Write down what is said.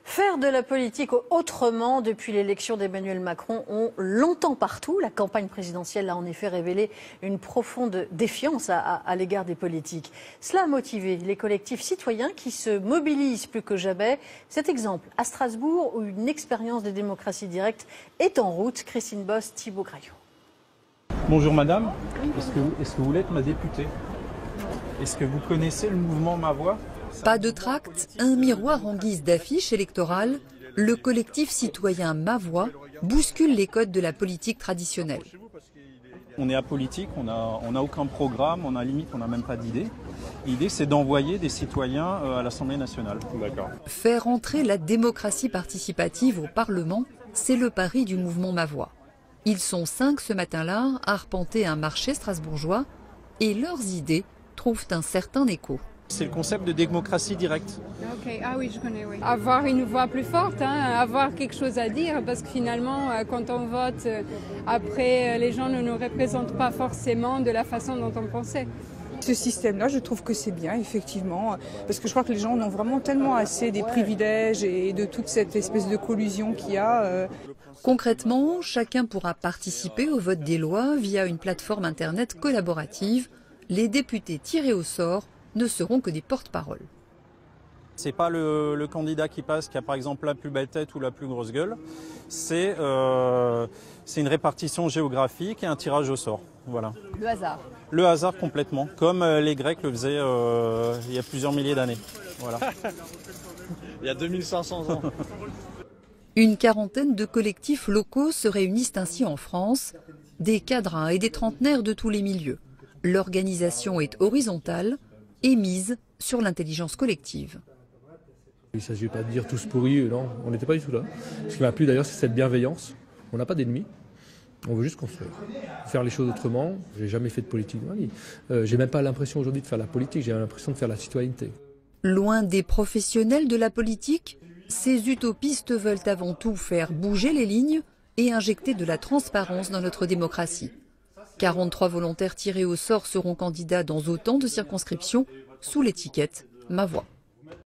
Faire de la politique autrement depuis l'élection d'Emmanuel Macron ont longtemps partout. La campagne présidentielle a en effet révélé une profonde défiance à l'égard des politiques. Cela a motivé les collectifs citoyens qui se mobilisent plus que jamais. Cet exemple à Strasbourg où une expérience de démocratie directe est en route. Christine Boss, Thibaut Graillot. Bonjour madame, est-ce que vous voulez être ma députée? Est-ce que vous connaissez le mouvement Ma Voix? Pas de tract, un miroir en guise d'affiche électorale, le collectif citoyen Ma Voix bouscule les codes de la politique traditionnelle. On est apolitique, on n'a aucun programme, on n'a même pas d'idée. L'idée c'est d'envoyer des citoyens à l'Assemblée nationale. Faire entrer la démocratie participative au Parlement, c'est le pari du mouvement Ma Voix. Ils sont 5 ce matin-là à arpenter un marché strasbourgeois et leurs idées trouvent un certain écho. C'est le concept de démocratie directe. Ok, ah oui, je connais, oui. Avoir une voix plus forte, avoir quelque chose à dire, parce que finalement, quand on vote, après, les gens ne nous représentent pas forcément de la façon dont on pensait. Ce système-là, je trouve que c'est bien, effectivement, parce que je crois que les gens en ont vraiment tellement assez des privilèges et de toute cette espèce de collusion qu'il y a. Concrètement, chacun pourra participer au vote des lois via une plateforme internet collaborative. Les députés tirés au sort ne seront que des porte-paroles. C'est pas le candidat qui passe qui a par exemple la plus belle tête ou la plus grosse gueule. C'est une répartition géographique et un tirage au sort. Voilà. Le hasard. Le hasard complètement, comme les Grecs le faisaient il y a plusieurs milliers d'années. Voilà. Il y a 2500 ans. Une quarantaine de collectifs locaux se réunissent ainsi en France, des cadres et des trentenaires de tous les milieux. L'organisation est horizontale et mise sur l'intelligence collective. Il ne s'agit pas de dire tous pourris, non, on n'était pas du tout là. Ce qui m'a plu d'ailleurs, c'est cette bienveillance. On n'a pas d'ennemis, on veut juste construire. Faire les choses autrement, j'ai jamais fait de politique dans ma vie. J'ai même pas l'impression aujourd'hui de faire la politique, j'ai l'impression de faire la citoyenneté. Loin des professionnels de la politique, ces utopistes veulent avant tout faire bouger les lignes et injecter de la transparence dans notre démocratie. 43 volontaires tirés au sort seront candidats dans autant de circonscriptions sous l'étiquette Ma Voix.